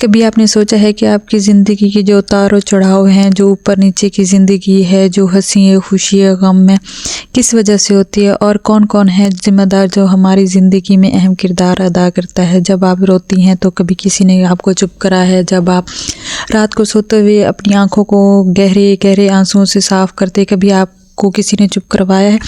कभी आपने सोचा है कि आपकी ज़िंदगी के जो उतार और चढ़ाव हैं, जो ऊपर नीचे की ज़िंदगी है, जो हंसी है, खुशी है, गम में किस वजह से होती है और कौन कौन है जिम्मेदार जो हमारी ज़िंदगी में अहम किरदार अदा करता है। जब आप रोती हैं तो कभी किसी ने आपको चुप करा है। जब आप रात को सोते हुए अपनी आँखों को गहरे गहरे आंसुओं से साफ करते, कभी आपको किसी ने चुप करवाया है।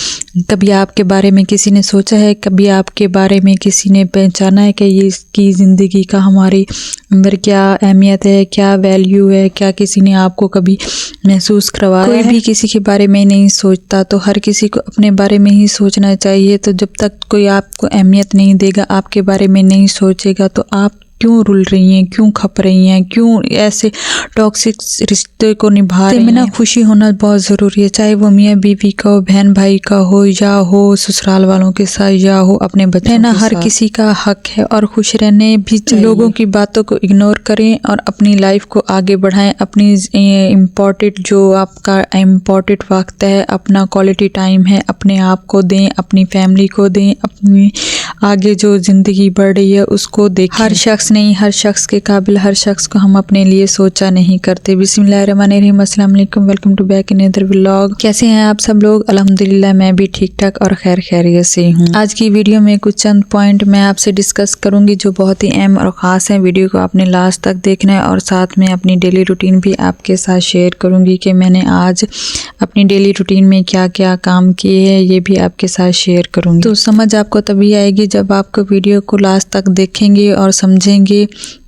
कभी आपके बारे में किसी ने सोचा है, कभी आपके बारे में किसी ने पहचाना है कि ये इसकी ज़िंदगी का हमारी अंदर क्या अहमियत है, क्या वैल्यू है, क्या किसी ने आपको कभी महसूस करवाया है। कोई भी किसी के बारे में नहीं सोचता, तो हर किसी को अपने बारे में ही सोचना चाहिए। तो जब तक कोई आपको अहमियत नहीं देगा, आपके बारे में नहीं सोचेगा, तो आप क्यों रुल रही हैं, क्यों खप रही हैं, क्यों ऐसे टॉक्सिक रिश्ते को निभा रही हैं। ना खुशी होना बहुत ज़रूरी है, चाहे वो मियाँ बीवी का हो, बहन भाई का हो, या हो ससुराल वालों के साथ, या हो अपने बच्चों के साथ। हर किसी का हक है और खुश रहने भी चाहिए। लोगों की बातों को इग्नोर करें और अपनी लाइफ को आगे बढ़ाएं। अपनी इम्पोर्टेंट जो आपका इम्पोर्टेंट वक्त है, अपना क्वालिटी टाइम है, अपने आप को दें, अपनी फैमिली को दें, अपनी आगे जो ज़िंदगी बढ़ रही है उसको देखें। हर शख्स नहीं, हर शख्स के काबिल हर शख्स को हम अपने लिए सोचा नहीं करते। बिस्मिल्लाहिर्रहमानिर्रहीम, अस्सलाम वालेकुम, welcome to back in other vlog. कैसे हैं आप सब लोग? अल्हम्दुलिल्लाह मैं भी ठीक ठाक और खैर खैरियत से हूँ। आज की वीडियो में कुछ चंद पॉइंट मैं आपसे डिस्कस करूंगी जो बहुत ही अहम और ख़ास हैं। वीडियो को आपने लास्ट तक देखना है और साथ में अपनी डेली रूटीन भी आपके साथ शेयर करूंगी कि मैंने आज अपनी डेली रूटीन में क्या क्या काम किए हैं, ये भी आपके साथ शेयर करूंगी। तो समझ आपको तभी आएगी जब आपको वीडियो को लास्ट तक देखेंगे और समझेंगे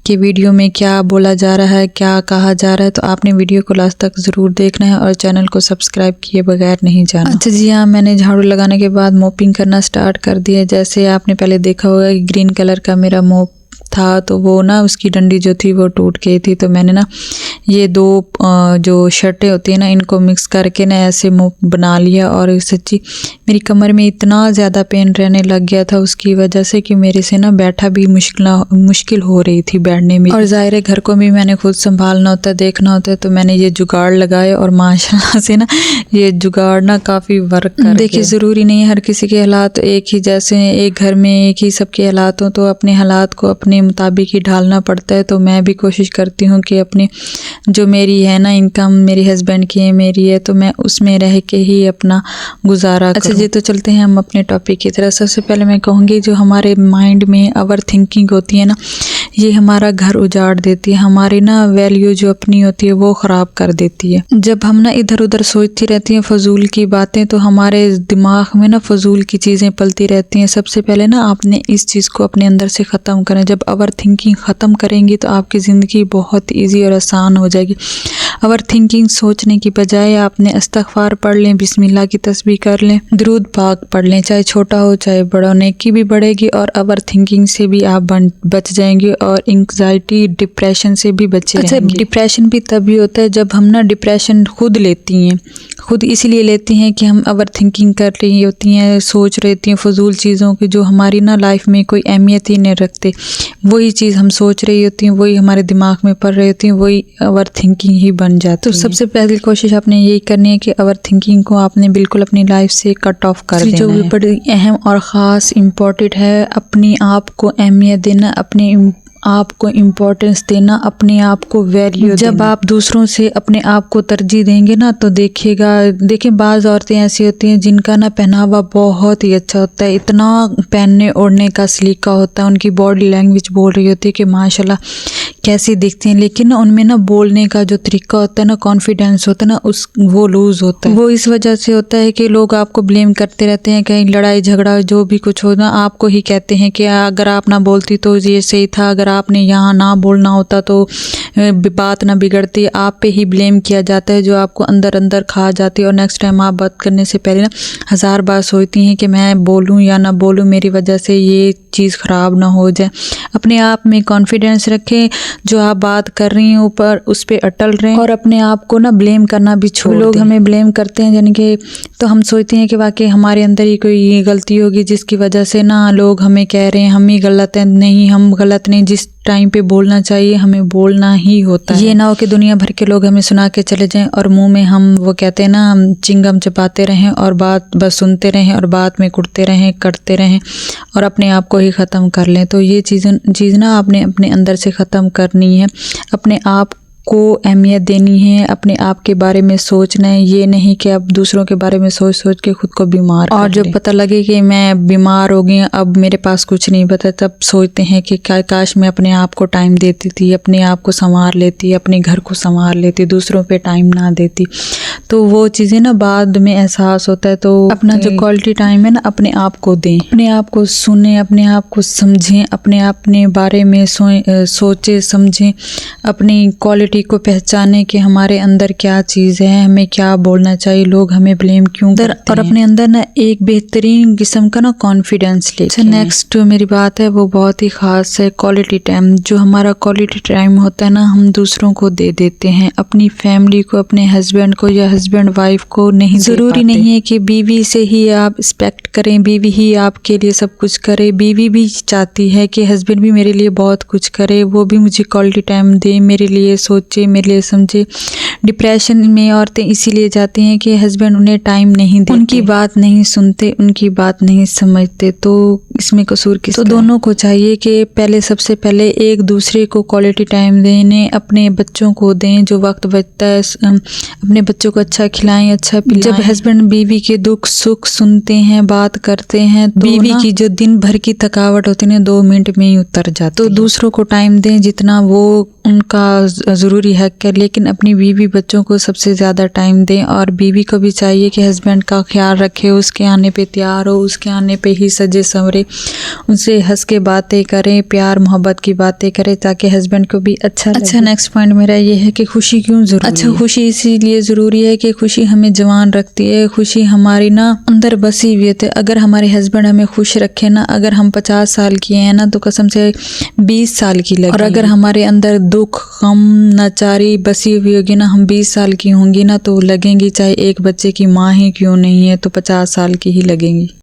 कि वीडियो में क्या बोला जा रहा है, क्या कहा जा रहा है। तो आपने वीडियो को लास्ट तक ज़रूर देखना है और चैनल को सब्सक्राइब किए बगैर नहीं जाना। अच्छा जी हाँ, मैंने झाड़ू लगाने के बाद मोपिंग करना स्टार्ट कर दिया। जैसे आपने पहले देखा होगा कि ग्रीन कलर का मेरा मोप था, तो वो ना उसकी डंडी जो थी वो टूट गई थी। तो मैंने ना ये दो जो शर्टें होती हैं ना, इनको मिक्स करके ना ऐसे मोप बना लिया। और सच्ची मेरी कमर में इतना ज़्यादा पेन रहने लग गया था उसकी वजह से कि मेरे से ना बैठा भी मुश्किल हो रही थी बैठने में। और ज़ाहिर है घर को भी मैंने खुद संभालना होता है, देखना होता है। तो मैंने ये जुगाड़ लगाए और माशाल्लाह से ना ये जुगाड़ ना काफ़ी वर्क कर। देखिए ज़रूरी नहीं है हर किसी के हालात एक ही जैसे हैं, एक घर में एक ही सबके हालात हों, तो अपने हालात को अपने मुताबिक ही ढालना पड़ता है। तो मैं भी कोशिश करती हूँ कि अपनी जो मेरी है ना इनकम, मेरी हस्बैंड की है, मेरी है, तो मैं उसमें रह के ही अपना गुजारा करूँ। अच्छा जी, तो चलते हैं हम अपने टॉपिक की तरफ। सबसे पहले मैं कहूँगी जो हमारे माइंड में ओवर थिंकिंग होती है ना, ये हमारा घर उजाड़ देती है, हमारी ना वैल्यू जो अपनी होती है वो ख़राब कर देती है। जब हम ना इधर उधर सोचती रहती हैं फजूल की बातें, तो हमारे दिमाग में ना फजूल की चीज़ें पलती रहती हैं। सबसे पहले ना आपने इस चीज़ को अपने अंदर से ख़त्म करें। जब ओवर थिंकिंग ख़त्म करेंगी तो आपकी ज़िंदगी बहुत ईजी और आसान हो जाएगी। ओवर थिंकिंग सोचने की बजाय आपने इस्तग़फ़ार पढ़ लें, बिस्मिल्लाह की तस्बीह कर लें, दुरूद पाक पढ़ लें, चाहे छोटा हो चाहे बड़ा हो, नेकी भी बढ़ेगी और ओवर थिंकिंग से भी आप बच जाएंगे और एंग्जाइटी डिप्रेशन से भी बचे रहेंगे। अच्छा, डिप्रेशन भी तभी होता है जब हम ना डिप्रेशन खुद लेती हैं, खुद इसलिए लेती हैं कि हम ओवर थिंकिंग कर रही होती हैं, सोच रहती हैं फजूल चीज़ों की जो हमारी ना लाइफ में कोई अहमियत ही नहीं रखते। वही चीज़ हम सोच रही होती हैं, वही हमारे दिमाग में पड़ रही होती हैं, वही ओवर थिंकिंग ही बन जाती है। तो सबसे पहली कोशिश आपने यही करनी है कि ओवर थिंकिंग को आपने बिल्कुल अपनी लाइफ से कट ऑफ कर देना है। जो भी बड़ी अहम और ख़ास इम्पोर्टेंट है, अपनी आप को अहमियत देना, अपने आपको इम्पोर्टेंस देना, अपने आप को वैल्यू। जब आप दूसरों से अपने आप को तरजीह देंगे ना, तो देखिए बाज़ औरतें ऐसी होती हैं जिनका ना पहनावा बहुत ही अच्छा होता है, इतना पहनने ओढ़ने का सलीका होता है, उनकी बॉडी लैंग्वेज बोल रही होती है कि माशाल्लाह कैसी दिखती हैं, लेकिन ना उनमें ना बोलने का जो तरीका होता है ना, कॉन्फिडेंस होता है ना, वो लूज़ होता है। वो इस वजह से होता है कि लोग आपको ब्लेम करते रहते हैं, कहीं लड़ाई झगड़ा जो भी कुछ हो ना, आपको ही कहते हैं कि अगर आप ना बोलती तो ये सही था, अगर आपने यहाँ ना बोलना होता तो बात ना बिगड़ती। आप पे ही ब्लेम किया जाता है जो आपको अंदर अंदर खा जाती है। और नेक्स्ट टाइम आप बात करने से पहले ना 1000 बार सोचती हैं कि मैं बोलूँ या ना बोलूँ, मेरी वजह से ये चीज़ ख़राब ना हो जाए। अपने आप में कॉन्फिडेंस रखें, जो आप बात कर रही हैं ऊपर उस पर अटल रहें और अपने आप को ना ब्लेम करना भी छोड़ दें। लोग हमें ब्लेम करते हैं यानी कि, तो हम सोचते हैं कि वाकई हमारे अंदर ही कोई गलती होगी जिसकी वजह से ना लोग हमें कह रहे हैं हम ही गलत हैं। नहीं, हम गलत नहीं, जिस टाइम पे बोलना चाहिए हमें बोलना ही होता है। ये ना हो कि दुनिया भर के लोग हमें सुना के चले जाएं और मुंह में हम वो कहते हैं ना हम चिंगम चबाते रहें और बात बस सुनते रहें और बात में कुटते रहें करते रहें और अपने आप को ही ख़त्म कर लें। तो ये चीज़ ना आपने अपने अंदर से ख़त्म करनी है। अपने आप को अहमियत देनी है, अपने आप के बारे में सोचना है, ये नहीं कि आप दूसरों के बारे में सोच सोच के खुद को बीमार और जब पता लगे कि मैं बीमार हो गई अब मेरे पास कुछ नहीं बता तब सोचते हैं कि काश मैं अपने आप को टाइम देती थी, अपने आप को संवार लेती, अपने घर को संवार लेती, दूसरों पे टाइम ना देती। तो वो चीज़ें ना बाद में एहसास होता है। तो अपना जो क्वालिटी टाइम है ना अपने आप को दें, अपने आप को सुने, अपने आप को समझें, अपने बारे में सोचें समझें, अपनी क्वालिटी को पहचाने कि हमारे अंदर क्या चीज़ है, हमें क्या बोलना चाहिए, लोग हमें ब्लेम क्यों करते हैं। और अपने अंदर ना एक बेहतरीन किस्म का ना कॉन्फिडेंस ले। अच्छा नेक्स्ट जो मेरी बात है वो बहुत ही ख़ास है, क्वालिटी टाइम। जो हमारा क्वालिटी टाइम होता है ना हम दूसरों को दे देते हैं, अपनी फैमिली को, अपने हस्बैंड को या हस्बैंड वाइफ को नहीं। ज़रूरी नहीं है कि बीवी से ही आप एक्सपेक्ट करें, बीवी ही आपके लिए सब कुछ करे। बीवी भी चाहती है कि हस्बैंड भी मेरे लिए बहुत कुछ करे, वो भी मुझे क्वालिटी टाइम दे, मेरे लिए सोचे, मेरे लिए समझे। डिप्रेशन में औरतें इसीलिए जाती हैं कि हस्बैंड उन्हें टाइम नहीं देते, उनकी बात नहीं सुनते, उनकी बात नहीं समझते। तो इसमें कसूर किसका? तो दोनों को चाहिए कि पहले सबसे पहले एक दूसरे को क्वालिटी टाइम देने, अपने बच्चों को दें जो वक्त बचता है, अपने बच्चों को अच्छा खिलाएं, अच्छा पिलाएं। जब हस्बैंड बीवी के दुख सुख सुनते हैं, बात करते हैं, तो बीवी की जो दिन भर की थकावट होती है 2 मिनट में ही उतर जाती है। तो दूसरों को टाइम दें जितना वो उनका ज़रूरी हक है, लेकिन अपनी बीवी बच्चों को सबसे ज़्यादा टाइम दें। और बीवी को भी चाहिए कि हस्बैंड का ख्याल रखे, उसके आने पे तैयार हो, उसके आने पे ही सजे संवरे, उनसे हंस के बातें करें, प्यार मोहब्बत की बातें करें ताकि हस्बैंड को भी अच्छा नेक्स्ट पॉइंट मेरा ये है कि खुशी क्यों ज़रूरी है? खुशी इसीलिए ज़रूरी है कि खुशी हमें जवान रखती है, खुशी हमारी ना अंदर बसी हुई है। अगर हमारे हस्बैंड हमें खुश रखे ना, अगर हम 50 साल की हैं ना तो कसम से 20 साल की लगे। और अगर हमारे अंदर दुख गम नाचारी बसी हुई होगी ना, हम 20 साल की होंगी ना तो लगेंगी, चाहे एक बच्चे की माँ ही क्यों नहीं है तो 50 साल की ही लगेंगी।